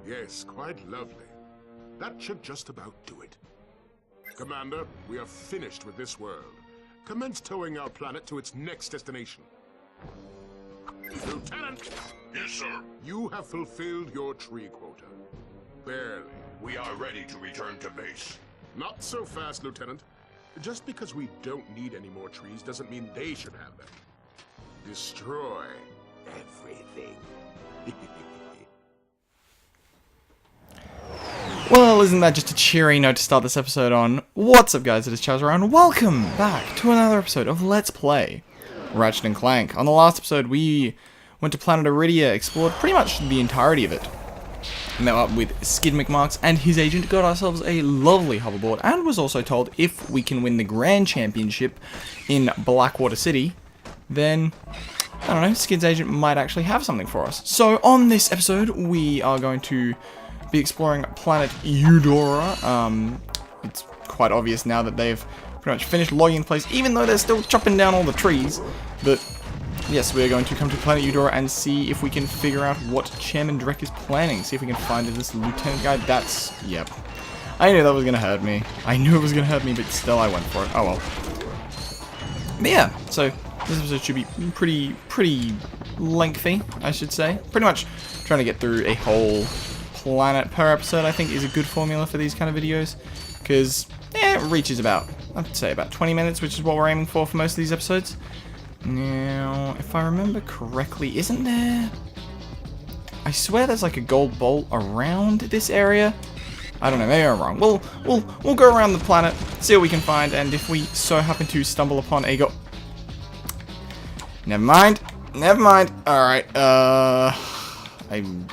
Yes, quite lovely. That should just about do it. Commander, we are finished with this world. Commence towing our planet to its next destination. Lieutenant! Yes, sir. You have fulfilled your tree quota. Barely. We are ready to return to base. Not so fast, Lieutenant. Just because we don't need any more trees doesn't mean they should have them. Destroy everything. Well, isn't that just a cheery note to start this episode on? What's up, guys? It is Charzzariah, and welcome back to another episode of Let's Play Ratchet & Clank. On the last episode, we went to Planet Iridia, explored pretty much the entirety of it. Met up with Skid McMarks and his agent, got ourselves a lovely hoverboard, and was also told if we can win the Grand Championship in Blackwater City, then, I don't know, Skid's agent might actually have something for us. So, on this episode, we are going to be exploring planet Eudora. It's quite obvious now that they've pretty much finished logging in place, even though they're still chopping down all the trees. But yes, we're going to come to planet Eudora and see if we can figure out what Chairman Drek is planning. See if we can find this lieutenant guy. That's, yep. I knew that was going to hurt me. I knew it was going to hurt me, but still I went for it. Oh well. But yeah, so this episode should be pretty lengthy, I should say. Pretty much trying to get through a whole planet per episode, I think, is a good formula for these kind of videos, because it reaches about, I'd say about 20 minutes, which is what we're aiming for most of these episodes. Now, if I remember correctly, isn't there, I swear there's like a gold bolt around this area? I don't know, maybe I'm wrong. We'll go around the planet, see what we can find, and if we so happen to stumble upon a gold... Never mind. Alright, I'm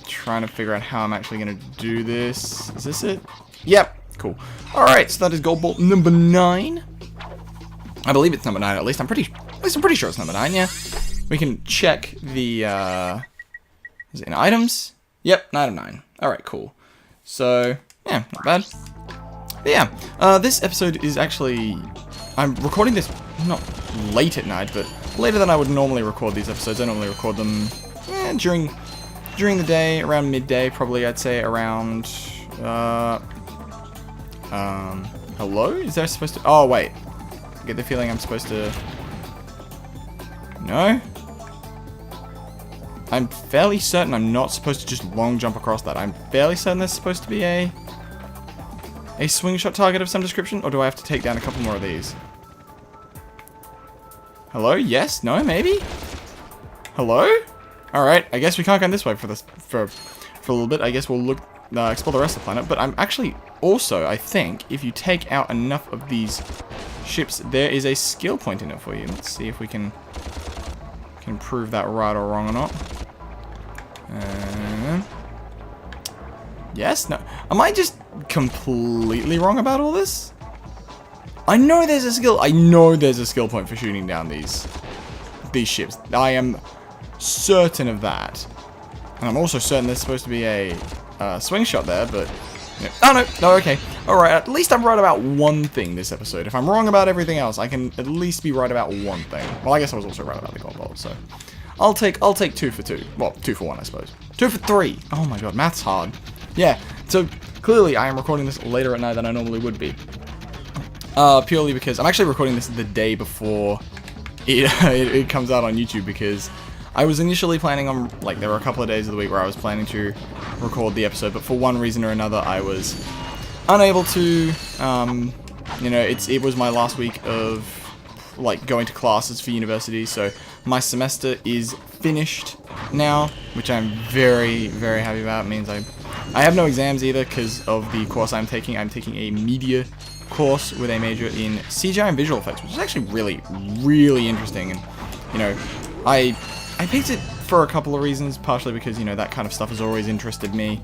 trying to figure out how I'm actually going to do this. Is this it? Yep. Cool. Alright, so that is gold bolt number 9. I believe it's number 9, at least. I'm pretty sure it's number 9, yeah. We can check the, is it in items? Yep, item 9. Alright, cool. So, yeah, not bad. But yeah, this episode is actually, I'm recording this not late at night, but later than I would normally record these episodes. I normally record them during the day, around midday, probably. I'd say around, hello? Is there supposed to, oh wait, I get the feeling I'm supposed to, no? I'm fairly certain I'm not supposed to just long jump across that. I'm fairly certain there's supposed to be a swing shot target of some description, or do I have to take down a couple more of these? Hello? Yes? No? Maybe? Hello? Alright, I guess we can't go this way for a little bit. I guess we'll look, explore the rest of the planet. But I'm actually also, I think, if you take out enough of these ships, there is a skill point in it for you. Let's see if we can prove that right or wrong or not. Yes? No? Am I just completely wrong about all this? I know there's a skill point for shooting down these ships. I am certain of that, and I'm also certain there's supposed to be a swing shot there, but yeah. Oh no, okay, alright, at least I'm right about one thing this episode. If I'm wrong about everything else, I can at least be right about one thing. Well, I guess I was also right about the gold bolt, so I'll take 2 for 2. Well, 2 for 1, I suppose. 2 for 3. Oh my god, math's hard. Yeah, so clearly I am recording this later at night than I normally would be. Purely because I'm actually recording this the day before it comes out on YouTube, because I was initially planning on, like, there were a couple of days of the week where I was planning to record the episode, but for one reason or another I was unable to. You know, it was my last week of, like, going to classes for university, so my semester is finished now, which I'm very, very happy about. It means I have no exams either because of the course I'm taking. I'm taking a media course with a major in CGI and visual effects, which is actually really interesting. And, you know, I picked it for a couple of reasons, partially because, you know, that kind of stuff has always interested me.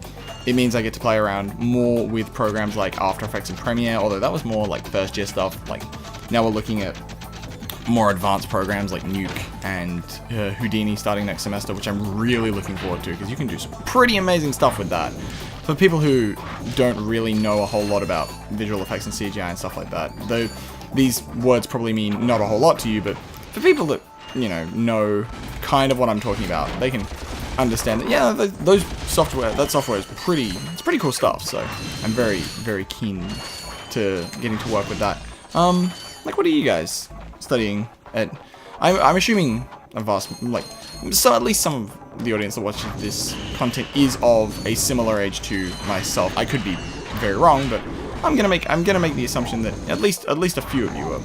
It means I get to play around more with programs like After Effects and Premiere, although that was more like first year stuff. Like, now we're looking at more advanced programs like Nuke and Houdini starting next semester, which I'm really looking forward to, because you can do some pretty amazing stuff with that. For people who don't really know a whole lot about visual effects and CGI and stuff like that, though these words probably mean not a whole lot to you, but for people that, you know kind of what I'm talking about, they can understand that, yeah, that software is pretty cool stuff, so I'm very, very keen to getting to work with that. Like, what are you guys studying at? I'm assuming a vast, like, so at least some of the audience that watches this content is of a similar age to myself. I could be very wrong, but I'm gonna make the assumption that at least a few of you are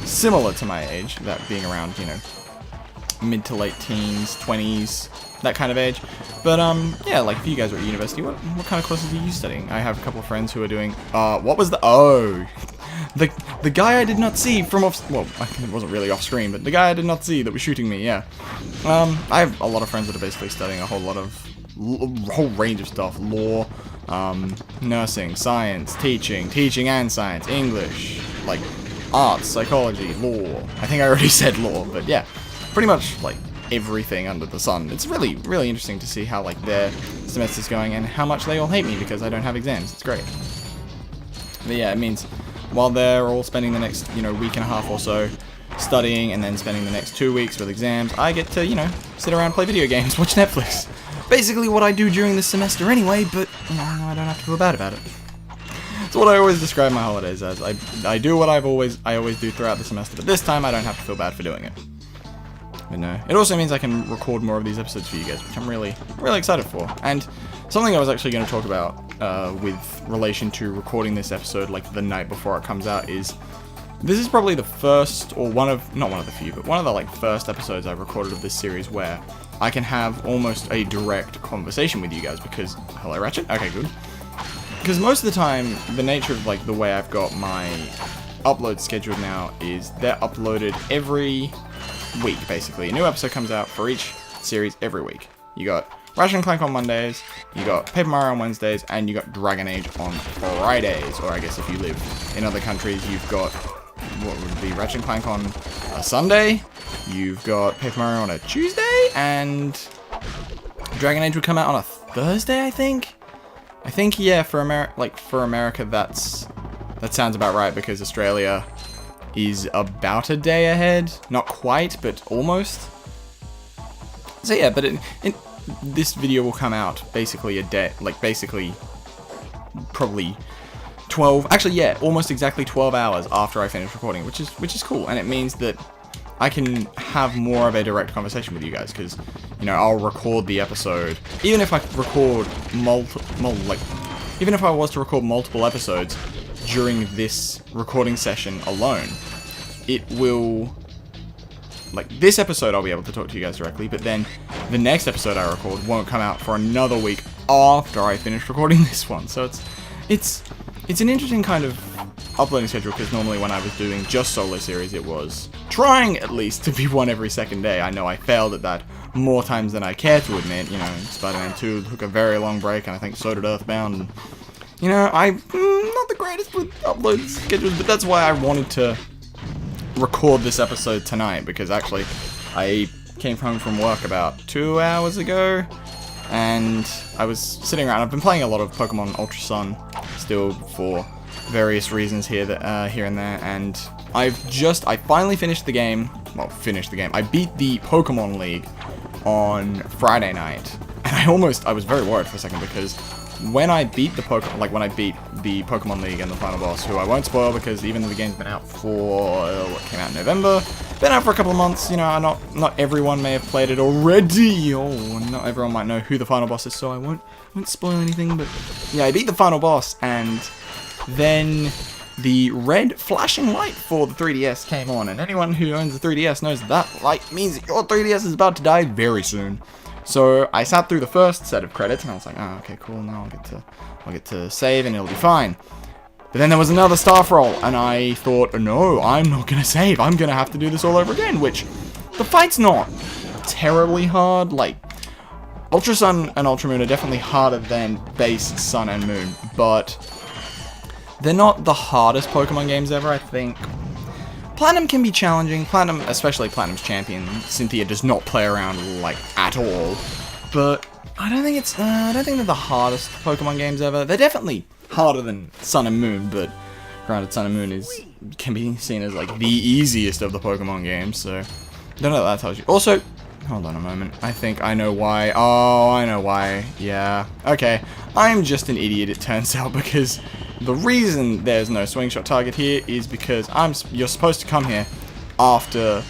similar to my age, that being around, you know, mid to late teens, 20s, that kind of age. But yeah, like if you guys are at university, what kind of courses are you studying? I have a couple of friends who are doing what was the guy I did not see from off, well, it wasn't really off screen, but the guy I did not see that was shooting me, yeah. I have a lot of friends that are basically studying a whole range of stuff: law, nursing, science, teaching and science, English, like arts, psychology, law. I think I already said law, but yeah, pretty much like everything under the sun. It's really, really interesting to see how like their semester's going and how much they all hate me because I don't have exams. It's great. But yeah, it means while they're all spending the next, you know, week and a half or so studying and then spending the next 2 weeks with exams, I get to, you know, sit around, play video games, watch Netflix. Basically what I do during the semester anyway, but, you know, I don't have to feel bad about it. It's what I always describe my holidays as. I do what I always do throughout the semester, but this time I don't have to feel bad for doing it. But no, it also means I can record more of these episodes for you guys, which I'm really, really excited for. And something I was actually going to talk about with relation to recording this episode, like the night before it comes out, is this is probably the first, or not one of the few, but one of the like first episodes I've recorded of this series where I can have almost a direct conversation with you guys because, hello Ratchet? Okay, good. Because most of the time, the nature of like the way I've got my upload scheduled now is they're uploaded every week, basically. A new episode comes out for each series every week. You got Ratchet Clank on Mondays, you got Paper Mario on Wednesdays, and you got Dragon Age on Fridays. Or I guess if you live in other countries, you've got what would be Ratchet Clank on a Sunday, you've got Paper Mario on a Tuesday, and Dragon Age would come out on a Thursday, I think. Yeah, for America, that sounds about right because Australia is about a day ahead. Not quite, but almost. So yeah, but this video will come out basically a day, like basically probably 12, actually yeah, almost exactly 12 hours after I finish recording, which is cool, and it means that I can have more of a direct conversation with you guys, because, you know, I'll record the episode, even if I record even if I was to record multiple episodes during this recording session alone, it will, like, this episode I'll be able to talk to you guys directly, but then the next episode I record won't come out for another week after I finish recording this one. So it's an interesting kind of uploading schedule, because normally when I was doing just solo series, it was trying at least to be one every second day. I know I failed at that more times than I care to admit. You know, Spider-Man 2 took a very long break, and I think so did Earthbound. And, you know, I'm not the greatest with upload schedules, but that's why I wanted to record this episode tonight, because actually I came home from work about 2 hours ago, and I was sitting around. I've been playing a lot of Pokemon Ultra Sun still for various reasons here and there, and I finally finished the game. Well, I beat the Pokemon League on Friday night, and I was very worried for a second, because when I beat the Pokemon League and the final boss, who I won't spoil because even though the game's been out for came out in November, been out for a couple of months, you know, not everyone may have played it already, or not everyone might know who the final boss is, so I won't spoil anything. But yeah, I beat the final boss, and then the red flashing light for the 3DS came on, and anyone who owns the 3DS knows that light means your 3DS is about to die very soon. So I sat through the first set of credits, and I was like, oh, okay, cool, now I'll get to save, and it'll be fine. But then there was another staff roll, and I thought, no, I'm not gonna save, I'm gonna have to do this all over again, which, the fight's not terribly hard. Like, Ultra Sun and Ultra Moon are definitely harder than base Sun and Moon, but they're not the hardest Pokemon games ever, I think. Platinum can be challenging. Platinum, especially Platinum's champion, Cynthia, does not play around, like, at all. But I don't think they're the hardest Pokemon games ever. They're definitely harder than Sun and Moon, but granted, Sun and Moon can be seen as, like, the easiest of the Pokemon games, so don't know what that tells you. Also, Hold on a moment. I think I know why. Oh, I know why. Yeah. Okay. I'm just an idiot, it turns out, because the reason there's no swing shot target here is because you're supposed to come here after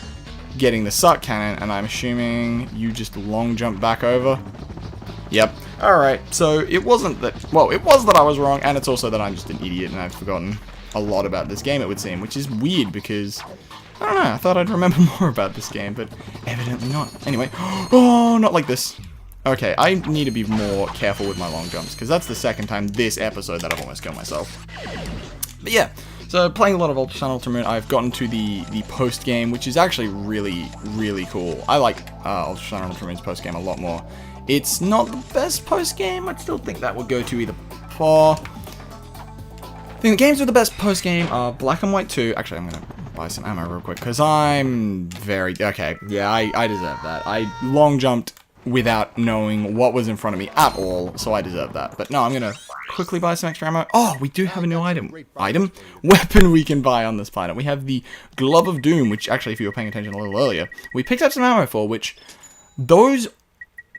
getting the suck cannon, and I'm assuming you just long jump back over. Yep. Alright, so it wasn't that... Well, it was that I was wrong, and it's also that I'm just an idiot and I've forgotten a lot about this game, it would seem, which is weird because... I don't know, I thought I'd remember more about this game, but evidently not. Anyway, oh, not like this. Okay, I need to be more careful with my long jumps, because that's the second time this episode that I've almost killed myself. But yeah, so playing a lot of Ultra Sun, Ultra Moon, I've gotten to the post-game, which is actually really, really cool. I like Ultra Sun and Ultra Moon's post-game a lot more. It's not the best post-game, I still think that would go to either 4. I think the games with the best post-game are Black and White 2. Actually, I'm going to buy some ammo real quick, because I'm very... Okay, yeah, I deserve that. I long jumped without knowing what was in front of me at all, so I deserve that. But no, I'm going to quickly buy some extra ammo. Oh, we do have a new weapon we can buy on this planet. We have the Glove of Doom, which actually, if you were paying attention a little earlier, we picked up some ammo for, which those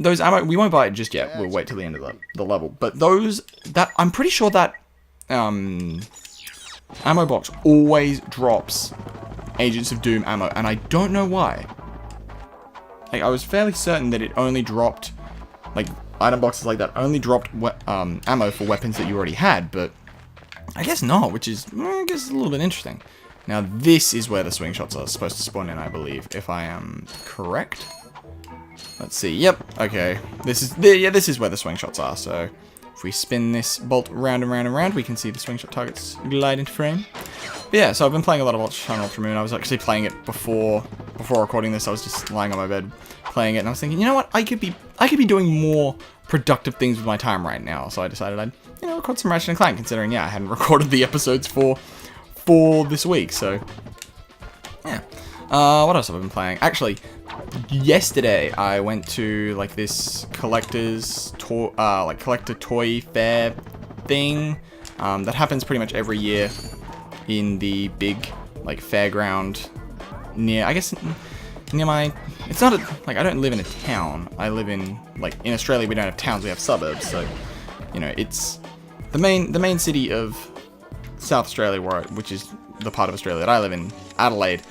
ammo, we won't buy it just yet. We'll wait till the end of the level. But I'm pretty sure that ammo box always drops Agents of Doom ammo, and I don't know why. Like, I was fairly certain that it only dropped, like, item boxes like that only dropped ammo for weapons that you already had, but I guess not, which is, I guess, a little bit interesting. Now, this is where the swing shots are supposed to spawn in, I believe, if I am correct. Let's see. Yep. Okay. This is where the swing shots are. So if we spin this bolt round and round and round, we can see the swing shot targets glide into frame. But yeah. So I've been playing a lot of Ultra Sun, Ultra Moon. I was actually playing it before recording this. I was just lying on my bed playing it, and I was thinking, you know what? I could be doing more productive things with my time right now. So I decided I'd record some Ratchet and Clank, considering I hadn't recorded the episodes for this week. So yeah. What else have I been playing? Actually, yesterday I went to like this collector toy fair thing that happens pretty much every year in the big like fairground near, I guess, near my. It's not like I don't live in a town. I live in in Australia we don't have towns, we have suburbs. So it's the main city of South Australia, which is the part of Australia that I live in, Adelaide.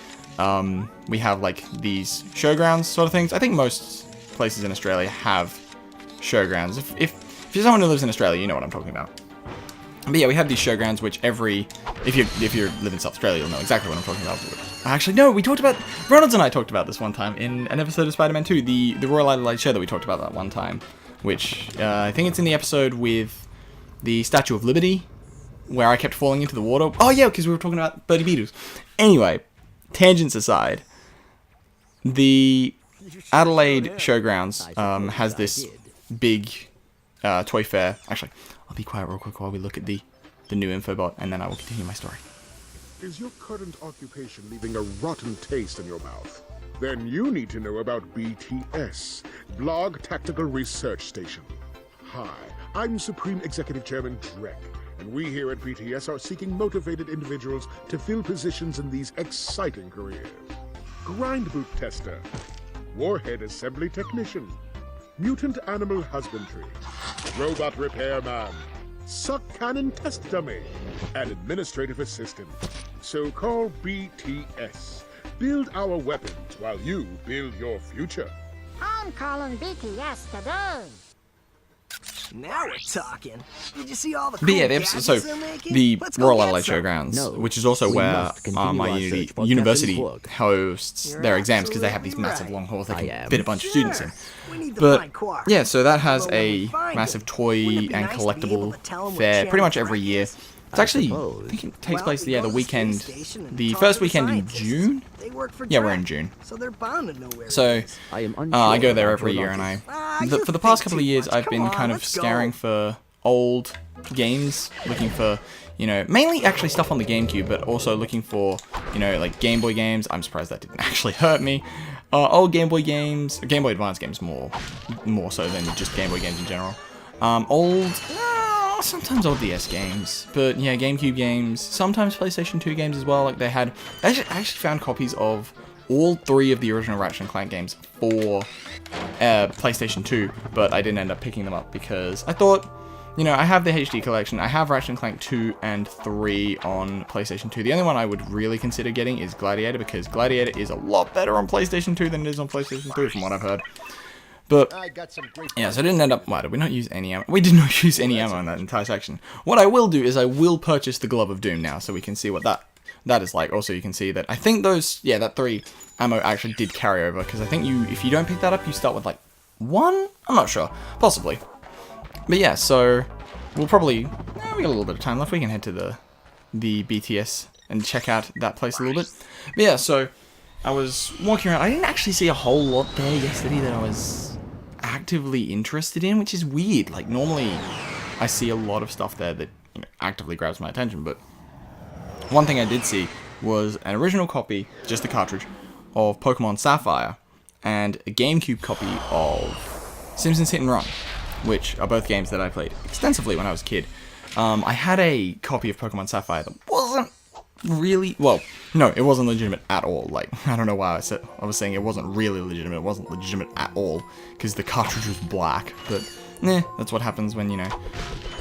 We have like these showgrounds sort of things. I think most places in Australia have showgrounds. If you're someone who lives in Australia, you know what I'm talking about. But yeah, we have these showgrounds, which if you live in South Australia, you'll know exactly what I'm talking about. Actually, no, Ronalds and I talked about this one time in an episode of Spider-Man 2, the Royal Adelaide show that we talked about that one time, which I think it's in the episode with the Statue of Liberty, where I kept falling into the water. Oh yeah, because we were talking about Birdie Beetles. Anyway, tangents aside, the Adelaide Showgrounds has this big toy fair. Actually, I'll be quiet real quick while we look at the new info bot, and then I will continue my story. Is your current occupation leaving a rotten taste in your mouth? Then you need to know about BTS, Blog Tactical Research Station. Hi, I'm Supreme Executive Chairman Drek, and we here at BTS are seeking motivated individuals to fill positions in these exciting careers. Grind boot tester, warhead assembly technician, mutant animal husbandry, robot repairman, suck cannon test dummy, and administrative assistant. So call BTS. Build our weapons while you build your future. I'm calling BTS today. Now we're talking. Did you see all the cool But yeah, gadgets so they're making? the Let's go Royal get Adelaide some. Showgrounds, No, which is also we where must continue my our search for university Captain Hook. hosts You're their exams, because they have these absolutely massive right. long halls they I can am. fit a bunch of students in. We need to But find Quark. yeah, so that has Although when we a find massive him, toy wouldn't it be and nice to be able collectible to tell him what fair channel pretty much Quark every year. is? It's actually, I suppose. think it takes Well, place we go the to weekend, station and the talk first to the weekend in scientists. June. They work for Yeah, we're Drek, in June. so they're bound to know where So it is. I am unsure I go there about every your year, and logic. for You the past think couple of too years, much. I've Come been on, kind of let's go. scouring for old games, looking for, mainly actually stuff on the GameCube, but also looking for, like Game Boy games. I'm surprised that didn't actually hurt me. Old Game Boy games, Game Boy Advance games more so than just Game Boy games in general. Sometimes old DS games, but yeah, GameCube games, sometimes PlayStation 2 games as well. Like I actually found copies of all 3 of the original Ratchet & Clank games for PlayStation 2, but I didn't end up picking them up because I thought, you know, I have the HD collection. I have Ratchet & Clank 2 and 3 on PlayStation 2. The only one I would really consider getting is Gladiator, because Gladiator is a lot better on PlayStation 2 than it is on PlayStation 3, from what I've heard. But, yeah, so I didn't end up... Why, did we not use any ammo? We did not use any ammo in that entire section. What I will do is I will purchase the Glove of Doom now, so we can see what that is like. Also, you can see that I think those... Yeah, that 3 ammo actually did carry over, because I think if you don't pick that up, you start with, like, 1? I'm not sure. Possibly. But yeah, so we'll probably, we got a little bit of time left. We can head to the BTS and check out that place a little bit. But yeah, so I was walking around. I didn't actually see a whole lot there yesterday that I was actively interested in, which is weird. Like, normally I see a lot of stuff there that, you know, actively grabs my attention. But one thing I did see was an original copy, just the cartridge, of Pokemon Sapphire, and a GameCube copy of Simpsons Hit and Run, which are both games that I played extensively when I was a kid. I had a copy of Pokemon Sapphire that wasn't really... Well, no, it wasn't legitimate at all. Like, I don't know why I was saying it wasn't really legitimate. It wasn't legitimate at all, because the cartridge was black. But, that's what happens when, you know...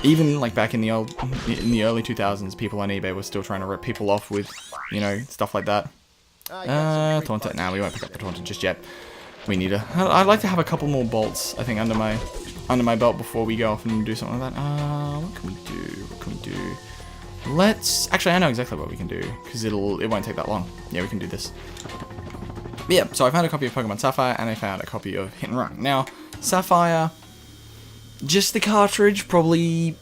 Even, like, back in the early 2000s, people on eBay were still trying to rip people off with, you know, stuff like that. Taunted. Nah, we won't pick up the Taunted just yet. We need a... I'd like to have a couple more bolts, I think, under my belt before we go off and do something like that. What can we do? Let's... Actually, I know exactly what we can do, because it won't take that long. Yeah, we can do this. But yeah, so I found a copy of Pokemon Sapphire, and I found a copy of Hit and Run. Now, Sapphire, just the cartridge, probably...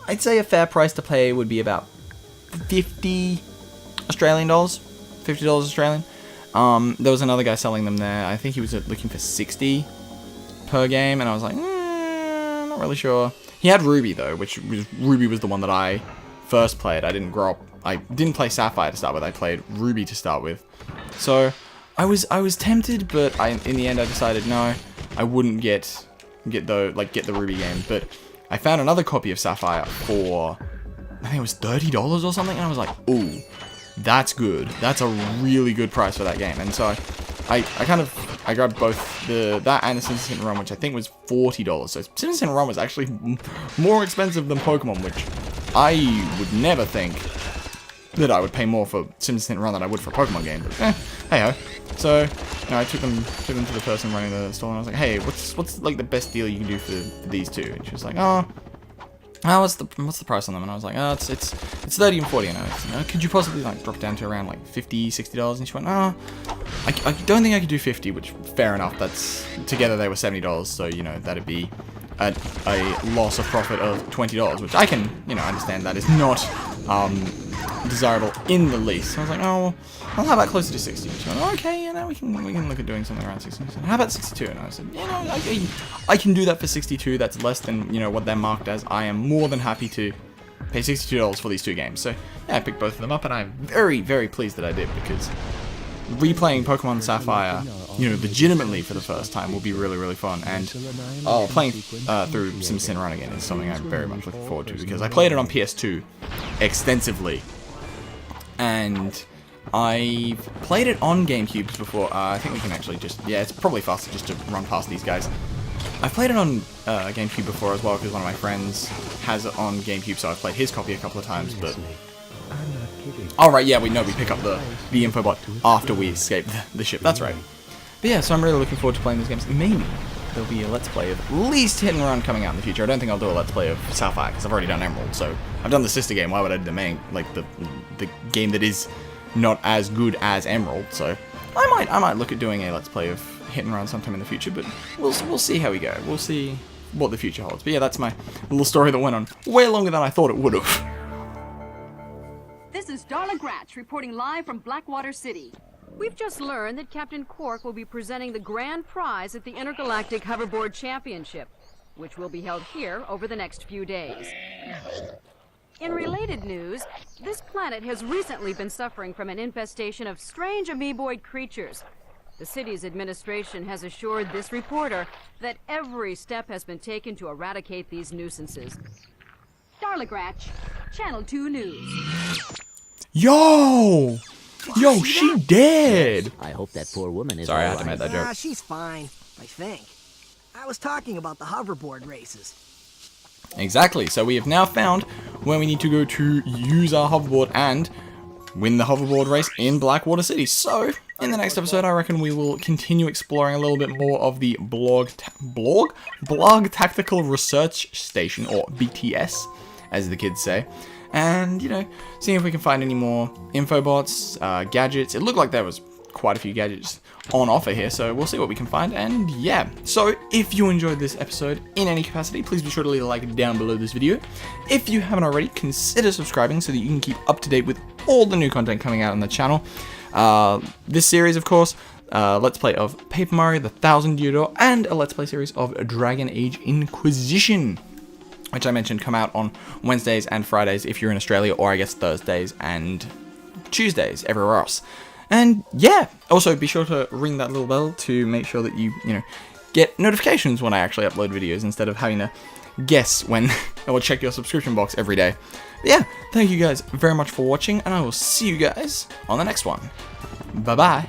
I'd say a fair price to pay would be about 50 Australian dollars. $50 Australian. There was another guy selling them there. I think he was looking for 60 per game, and I was like, not really sure. He had Ruby though, Ruby was the one that I first played. I didn't play Sapphire to start with. I played Ruby to start with. So I was tempted, but in the end I decided no, I wouldn't get the Ruby game. But I found another copy of Sapphire for, I think it was $30 or something, and I was like, ooh, that's good. That's a really good price for that game. And so I grabbed both that and the Simpsons Hit and Run, which I think was $40. So Simpsons Hit and Run was actually more expensive than Pokemon, which I would never think that I would pay more for Simpsons Hit and Run than I would for a Pokemon game. But hey ho. So, you know, I took them to the person running the store, and I was like, hey, what's like the best deal you can do for these two? And she was like, what's the price on them? And I was like, it's 30 and 40. And I was like, could you possibly like drop it down to around like $50, $60? And she went, I don't think I could do 50, which fair enough. That's together they were $70, so you know that'd be a loss of profit of $20, which I can, you know, understand that is not desirable in the least. So I was like, well, how about closer to 60? She went, okay, you know, we can look at doing something around 60. Said, how about 62? And I said, you know, I can do that for 62. That's less than, you know, what they're marked as. I am more than happy to pay $62 for these two games. So yeah, I picked both of them up, and I'm very, very pleased that I did, because replaying Pokemon Sapphire, you know, legitimately for the first time will be really, really fun. And playing through Simpsons Hit and Run again is something I'm very much looking forward to, because I played it on PS2 extensively, and I've played it on GameCubes before. I think we can actually just... Yeah, it's probably faster just to run past these guys. I've played it on GameCube before as well, because one of my friends has it on GameCube, so I've played his copy a couple of times, but... Alright, yeah, we pick up the infobot after we escape the ship, that's right. But yeah, so I'm really looking forward to playing these games. Maybe there'll be a Let's Play of at least Hit and Run coming out in the future. I don't think I'll do a Let's Play of Sapphire, because I've already done Emerald, so... I've done the sister game, why would I do the main, like, the game that is not as good as Emerald, so... I might look at doing a Let's Play of Hit and Run sometime in the future, but we'll see how we go. We'll see what the future holds. But yeah, that's my little story that went on way longer than I thought it would have. This is Darla Gratch reporting live from Blackwater City. We've just learned that Captain Quark will be presenting the grand prize at the Intergalactic Hoverboard Championship, which will be held here over the next few days. In related news, this planet has recently been suffering from an infestation of strange amoeboid creatures. The city's administration has assured this reporter that every step has been taken to eradicate these nuisances. Darla Gratch, Channel 2 News. Yo! Yo, she dead! I hope that poor woman is Sorry, I had to alright. make that joke. Nah, she's fine, I think. I was talking about the hoverboard races. Exactly, so we have now found where we need to go to use our hoverboard and win the hoverboard race in Blackwater City. So, in the next episode, I reckon we will continue exploring a little bit more of the Blog Tactical Research Station, or BTS, as the kids say. And, you know, seeing if we can find any more infobots, gadgets. It looked like there was quite a few gadgets on offer here, so we'll see what we can find. And yeah, so if you enjoyed this episode in any capacity, please be sure to leave a like down below this video. If you haven't already, consider subscribing so that you can keep up to date with all the new content coming out on the channel. This series, of course, Let's Play of Paper Mario, the 1000 Year Door, and a Let's Play series of Dragon Age Inquisition, which I mentioned come out on Wednesdays and Fridays if you're in Australia, or I guess Thursdays and Tuesdays everywhere else. And yeah, also be sure to ring that little bell to make sure that you get notifications when I actually upload videos instead of having to guess when or check your subscription box every day. But yeah, thank you guys very much for watching, and I will see you guys on the next one. Bye bye.